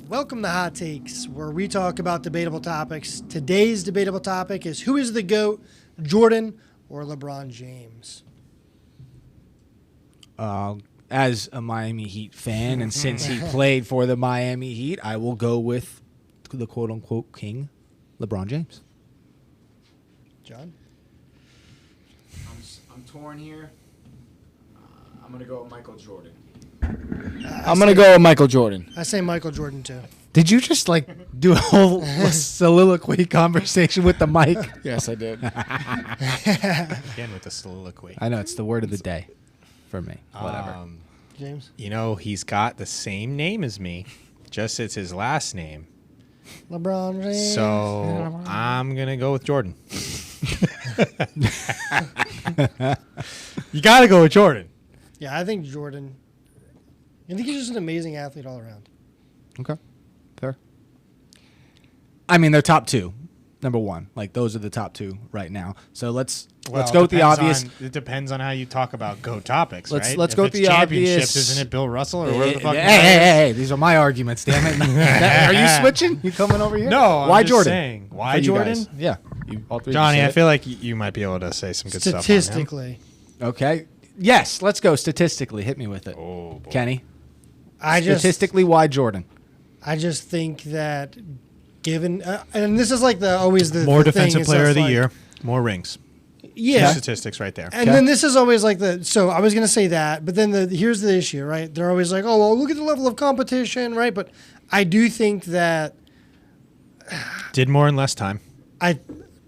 Welcome to Hot Takes, where we talk about debatable topics. Today's debatable topic is who is the GOAT, Jordan or LeBron James? As a Miami Heat fan, and since he played for the Miami Heat, I will go with the quote-unquote king, LeBron James. John? I'm torn here. I'm going to go with Michael Jordan. I'm going to go with Michael Jordan. I say Michael Jordan, too. Did you just, do a whole soliloquy conversation with the mic? Yes, I did. Again with the soliloquy. I know, it's the word of the day for me. Whatever. James? You know, he's got the same name as me, just it's his last name. LeBron James. So I'm going to go with Jordan. You got to go with Jordan. Yeah, I think Jordan. I think he's just an amazing athlete all around. Okay. Fair. I mean, they're top two. Number one. Those are the top two right now. So let's go with the obvious. It depends on how you talk about GOAT topics, right? Let's If go with it's the championships, obvious. Isn't it Bill Russell or whatever the fuck? Hey, these are my arguments, damn it. Are you switching? You coming over here? No, Why I'm just Jordan? saying. Why For you Jordan? guys. Yeah. All three Johnny, I said feel like you might be able to say some good stuff on him. Statistically. it. Okay. Yes, let's go statistically. Hit me with it. Oh, boy. Kenny. Statistically, why Jordan? I just think that given, and this is always the More the thing, defensive is player of just the year, more rings. Yeah. Statistics right there. And then this is always so I was going to say that, but then here's the issue, right? They're always like, oh, well, look at the level of competition, right? But I do think that Did more in less time.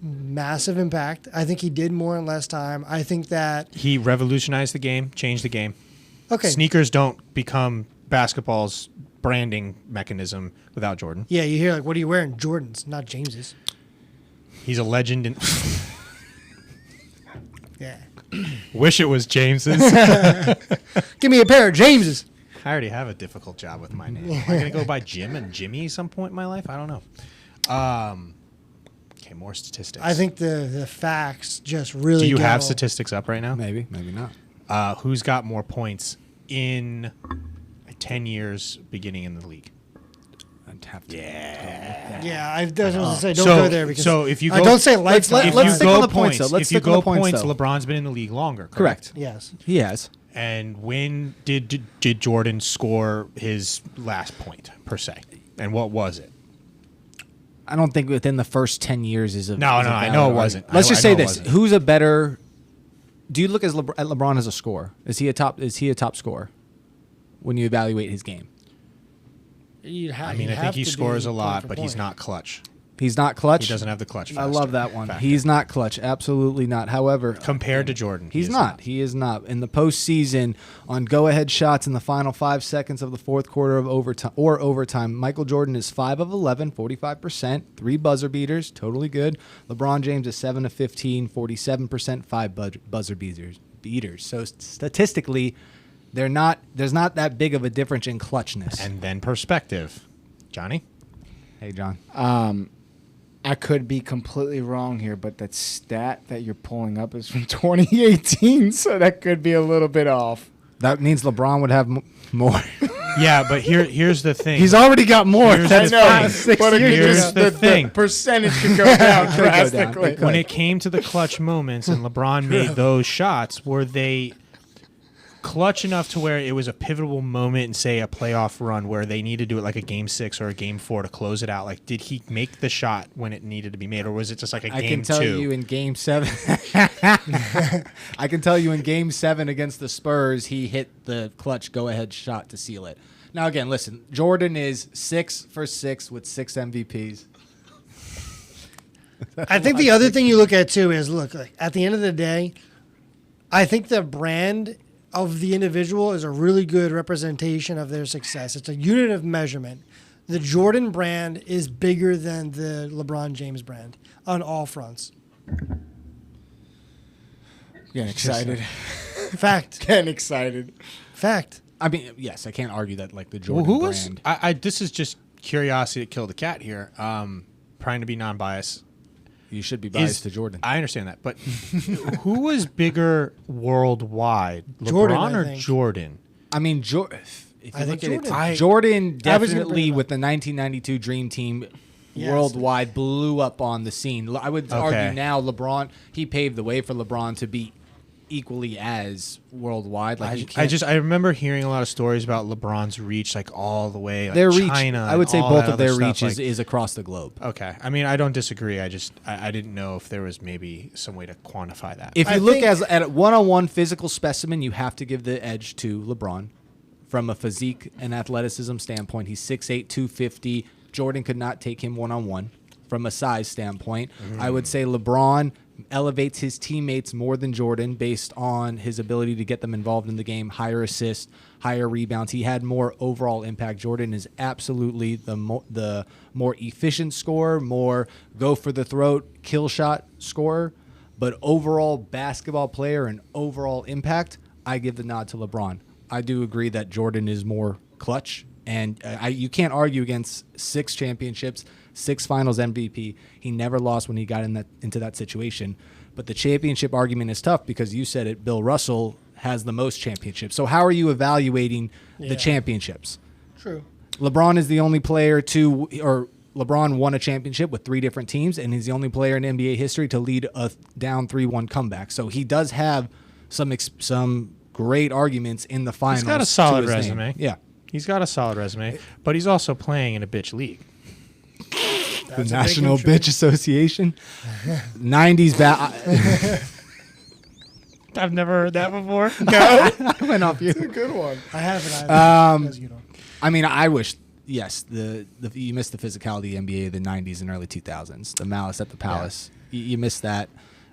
massive impact. I think he did more in less time. I think that, He revolutionized the game, changed the game. okay. Sneakers don't become basketball's branding mechanism without Jordan. Yeah, you hear what are you wearing? Jordans, not James's. He's a legend. Yeah. Wish it was James's. Give me a pair of James's. I already have a difficult job with my name. Am I going to go by Jim and Jimmy at some point in my life? I don't know. Okay, more statistics. I think the facts just really Do you go. have statistics up right now? Maybe, maybe not. Who's got more points in 10 years beginning in the league? I'd have to. Yeah, I was going to say, don't So- go there because so if you I go- don't say let's lifetime. stick go on the points, though. Let's if you stick on go the points, though. LeBron's been in the league longer. Correct. Yes. He has. And when did Jordan score his last point per se? And what was it? I don't think within the first 10 years is a No, is a no, I valid know it argument. wasn't. Let's I just know say it this: wasn't. who's a better? Do you look at LeBron as a scorer? Is he a top scorer when you evaluate his game? I mean, I think he scores a lot, but he's not clutch. He's not clutch. He doesn't have the clutch I love that one. He's not clutch. Absolutely not. However, compared to Jordan. he's not. He is not. In the postseason, on go-ahead shots in the final 5 seconds of the fourth quarter of overtime, Michael Jordan is 5 of 11, 45%, 3 buzzer beaters, totally good. LeBron James is 7 of 15, 47%, 5 buzzer beaters. So statistically, there's not that big of a difference in clutchness. And then perspective. Johnny? Hey, John. I could be completely wrong here, but that stat that you're pulling up is from 2018, so that could be a little bit off. That means LeBron would have more. Yeah, but here's the thing. He's already got more. Here's That's the fine. thing. but it could Here's just, the thing. the percentage could go down Could go down. drastically. It could. When it came to the clutch moments and LeBron made those shots, were they clutch enough to where it was a pivotal moment in, say, a playoff run where they needed to do it like a game 6 or a game 4 to close it out? Like, did he make the shot when it needed to be made, or was it just like a I game can tell 2? you in Game 7. I can tell you in Game 7 against the Spurs, he hit the clutch go-ahead shot to seal it. Now, again, listen, Jordan is 6 for 6 with 6 MVPs. I think the other thing you look at too is at the end of the day, I think the brand of the individual is a really good representation of their success. It's a unit of measurement. The Jordan brand is bigger than the LeBron James brand on all fronts. Getting excited. Fact. Getting excited. Fact. I mean, yes, I can't argue that, like, the Well, Jordan who was? brand. I this is just curiosity that killed the cat here. Trying to be non-biased. You should be biased to Jordan. I understand that, but who was bigger worldwide, Jordan, LeBron I or think. Jordan? I mean, if I you think look at Jordan. it, Jordan I was gonna bring definitely him up. with the 1992 Dream Team Yes. worldwide blew up on the scene. I would Okay. argue now LeBron, he paved the way for LeBron to be equally as worldwide. Like you can't, I remember hearing a lot of stories about LeBron's reach, like all the way, like their reach. China. I would and say all both that of their other reach stuff, like- is across the globe. Okay, I mean, I don't disagree. I didn't know if there was maybe some way to quantify that. If you I look think- at a one-on-one physical specimen, you have to give the edge to LeBron. From a physique and athleticism standpoint, he's 6'8", 250. Jordan could not take him one-on-one. From a size standpoint, I would say LeBron elevates his teammates more than Jordan based on his ability to get them involved in the game, higher assists, higher rebounds. He had more overall impact. Jordan is absolutely the more efficient scorer, more go for the throat, kill shot scorer. But overall basketball player and overall impact, I give the nod to LeBron. I do agree that Jordan is more clutch, and you can't argue against 6 championships, 6 Finals MVP. He never lost when he got into that situation. But the championship argument is tough because you said it. Bill Russell has the most championships. So how are you evaluating Yeah. the championships? True. LeBron is the only player LeBron won a championship with 3 different teams, and he's the only player in NBA history to lead a down 3-1 comeback. So he does have some great arguments in the finals. He's got a to solid his name. resume. Yeah. He's got a solid resume, but he's also playing in a bitch league. The That's a big National contributor. Bitch Association. 90s I've never heard that before. I went off you. Good one. I haven't. As you know. I mean, I wish, yes, you missed the physicality of the NBA of the 90s and early 2000s, the malice at the palace. You missed that.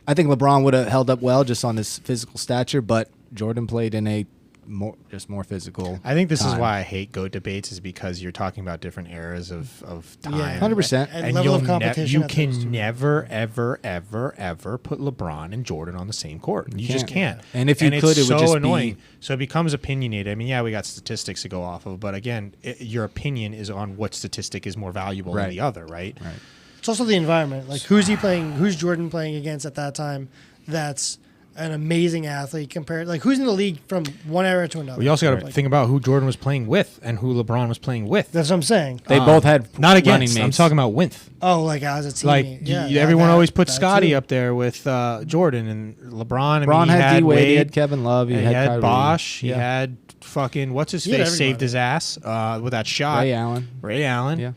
I think LeBron would have held up well just on his physical stature, but Jordan played in a more physical I think this is time. why I hate GOAT debates, is because you're talking about different eras of time. Yeah. 100%. And level of competition you at those can two. never, ever, ever, ever put LeBron and Jordan on the same court. You just can't. And if you it's could, it would so just be- annoying. So it becomes opinionated. I mean, yeah, we got statistics to go off of, but again, your opinion is on what statistic is more valuable than Right. the other, right? Right. It's also the environment. Like, who's he playing? Who's Jordan playing against at that time? That's an amazing athlete compared. Like, who's in the league from one era to another? We also got to Like, think about who Jordan was playing with and who LeBron was playing with. That's what I'm saying. They both had Not running against. I'm mates. talking about with. Oh, like as a team. Like everyone that- always put that Scotty too. up there with Jordan and LeBron. I LeBron mean, he had had D-Wade, he Wade, had Kevin Love, he he had had Kyrie. Bosh, he Yeah. had fucking what's his He had face saved everybody. his ass with that shot. Ray Allen. Ray Allen. Yeah.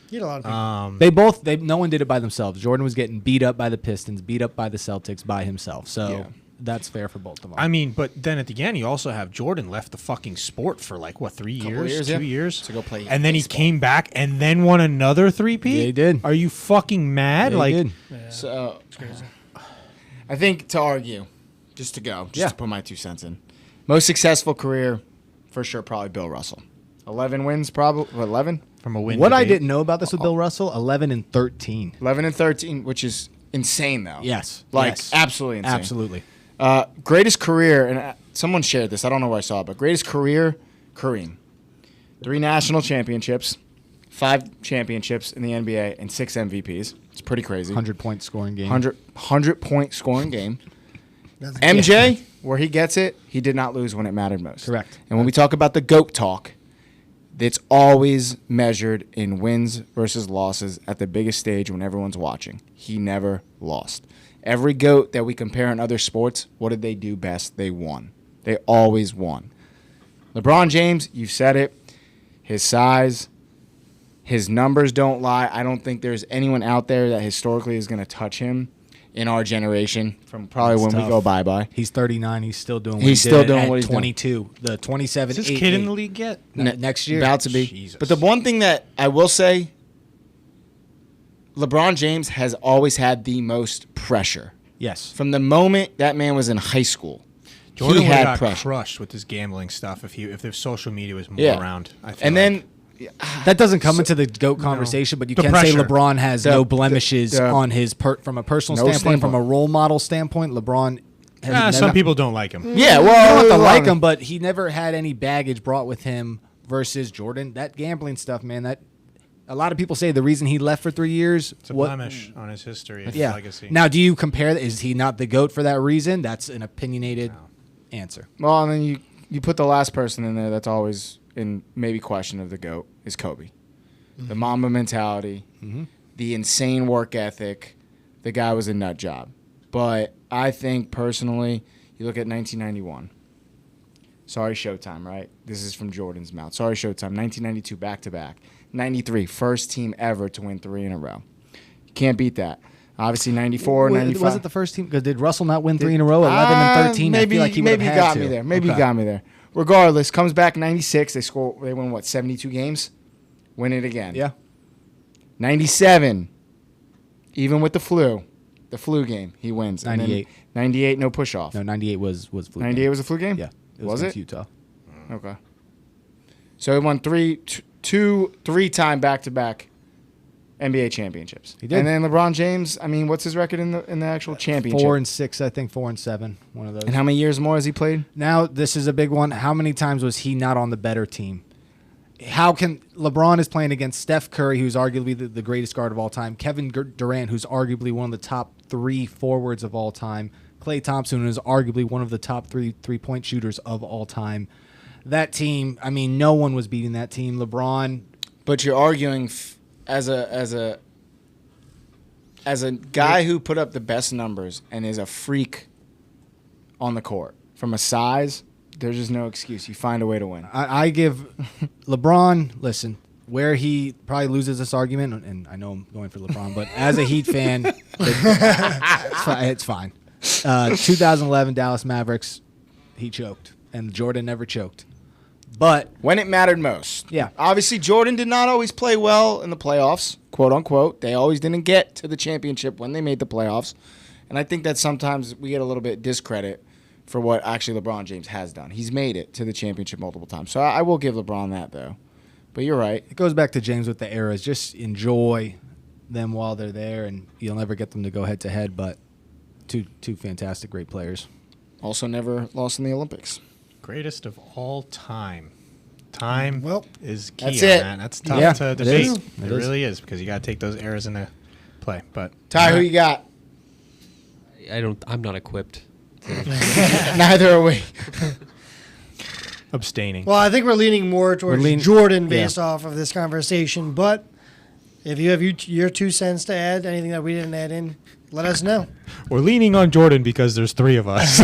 He had a lot of people. No one did it by themselves. Jordan was getting beat up by the Pistons, beat up by the Celtics by himself. So Yeah. that's fair for both of them. I mean, but then at the end, you also have Jordan left the fucking sport for like what 3 years, years, 2 yeah. years To go play and then he baseball. came back and then won another three-peat. Yeah, he did. Are you fucking mad? Yeah, he like, did. So It's crazy. I think to argue, just Yeah. to put my 2 cents in. Most successful career, for sure, probably Bill Russell. 11 wins, probably. 11? from a win. What I debate. didn't know about this with Bill Russell, 11 and 13. 11 and 13, which is insane, though. Yes. Like, yes. absolutely insane. Absolutely. Greatest career, and someone shared this. I don't know where I saw it, but greatest career, Kareem. 3 national championships, 5 championships in the NBA, and 6 MVPs. It's pretty crazy. 100-point scoring game. 100-point scoring game. That's MJ, where he gets it, he did not lose when it mattered most. Correct. And when we talk about the GOAT talk, it's always measured in wins versus losses at the biggest stage when everyone's watching. He never lost. Every GOAT that we compare in other sports, what did they do best? They won. They always won. LeBron James, you've said it, his size, his numbers don't lie. I don't think there's anyone out there that historically is going to touch him in our generation from probably That's when tough. we go bye-bye. He's 39. He's still doing what He's he still did doing at what he's doing. 22. The 27. Is this 8, kid in 8. the league yet? Next year. About to be. Jesus. But the one thing that I will say, LeBron James has always had the most pressure. Yes. From the moment that man was in high school, Jordan he would had have got pressure. crushed with his gambling stuff if their social media was more Yeah. around. I feel And like. then That doesn't come into the GOAT conversation, but you The can say pressure. LeBron has The- no blemishes the- on his from a personal No standpoint, from a standpoint. role model standpoint. LeBron has never, some people don't like him. yeah, you well, don't have to like him, but he never had any baggage brought with him versus Jordan. That gambling stuff, man, that a lot of people say the reason he left for 3 years. It's a blemish on his history and Yeah. legacy. Now, do you compare? Is he not the GOAT for that reason? That's an opinionated answer. Well, and then you you put the last person in there that's always in maybe question of the GOAT is Kobe. The Mamba mentality, the insane work ethic. The guy was a nut job. But I think personally, you look at 1991. Sorry, Showtime, right? This is from Jordan's mouth. Sorry, Showtime. 1992, back-to-back. 93, first team ever to win 3 in a row. You can't beat that. Obviously, 94, 95. Was it the first team? Because did Russell not win 3 in a row? 11 and 13. Maybe, I feel like he would maybe have you had got to. me there. Maybe Okay. you got me there. Regardless, comes back 96. They win, 72 games? Win it again. Yeah. 97, even with the flu game, he wins. And then 98. 98, no push-off. No, 98 was flu. 98 was a flu game? Yeah. Was against it? Utah. Okay. So he won three-time back-to-back NBA championships. He did. And then LeBron James, I mean, what's his record in the actual championship? 4 and 6, I think. 4 and 7. One of those. And how many years more has he played? Now, this is a big one. How many times was he not on the better team? How can LeBron is playing against Steph Curry, who's arguably the greatest guard of all time, Kevin Durant, who's arguably one of the top 3 forwards of all time, Klay Thompson, who is arguably one of the top 3 three-point shooters of all time. That team, I mean, no one was beating that team. LeBron. But you're arguing as a guy who put up the best numbers and is a freak on the court from a size. There's just no excuse. You find a way to win. I give LeBron, listen, where he probably loses this argument, and I know I'm going for LeBron, but as a Heat fan, it's fine. 2011 Dallas Mavericks, he choked, and Jordan never choked. But When it mattered most. Yeah. Obviously, Jordan did not always play well in the playoffs, quote unquote. They always didn't get to the championship when they made the playoffs. And I think that sometimes we get a little bit discredit for what actually LeBron James has done. He's made it to the championship multiple times. So I will give LeBron that, though. But you're right. it goes back to James with the eras. Just enjoy them while they're there, and you'll never get them to go head-to-head, but two fantastic, great players. Also never lost in the Olympics. Greatest of all time. Time Well, is key that's on it. that. That's tough Yeah, to it debate. is. It, It is. really is, because you got to take those errors into play. But Ty, who you got? I'm not equipped. Neither are we. abstaining. Well, I think we're leaning more towards Jordan based yeah. off of this conversation. But if you have your 2 cents to add, anything that we didn't add in, let us know. We're leaning on Jordan because there's 3 of us.